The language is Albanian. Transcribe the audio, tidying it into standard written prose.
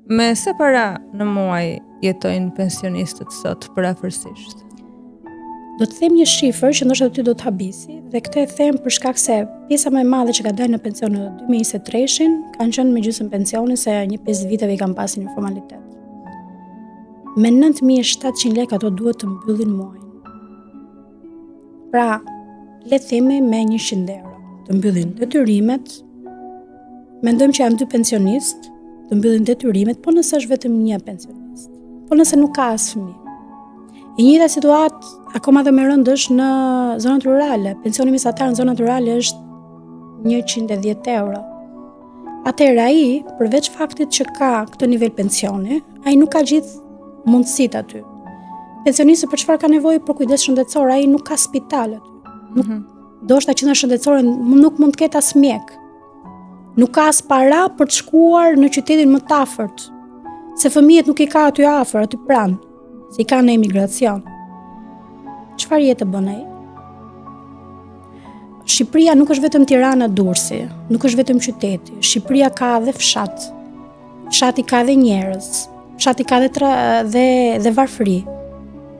Me sa para në muaj jetojnë pensionistët sot përafërsisht? Do të them një shifër që ndoshta ty do të habisi, dhe këtë e them për shkak se pjesa më e madhe që ka dalë në pension në 2023-shin kanë qenë me gjysmë pensioni, se një 5 viteve i kanë pasur një formalitet. Me 9.700 lekë ato duhet të mbyllin muajin. Pra, le të themi me 100 euro të mbyllin detyrimet. Mendojmë që janë 2 pensionistë, të mbyllin detyrimet, po nëse është vetëm një pensionist, po nëse nuk ka as fëmijë. E njëjta situatë akoma dhe më rënd është në zonat rurale. Pensioni mesatar në zonat rurale është 110 euro. Atëherë ai, përveç faktit që ka këtë nivel pensioni, ai nuk ka gjithë mundësitë aty. Pensionisti për çfarë ka nevojë? Për kujdes shëndetësor, ai nuk ka spital aty. Ndoshta qendra shëndetësore nuk mund të ketë as mjek. Nuk ka as para për të shkuar në qytetin më të afërt, se fëmijët nuk i ka aty afër, aty pranë, se i ka në emigracion. Çfarë jetë bën ai? Shqipëria nuk është vetëm Tirana, Durrësi, nuk është vetëm qyteti. Shqipëria ka edhe fshat. Fshati ka edhe njerëz. Fshati ka edhe varfëri.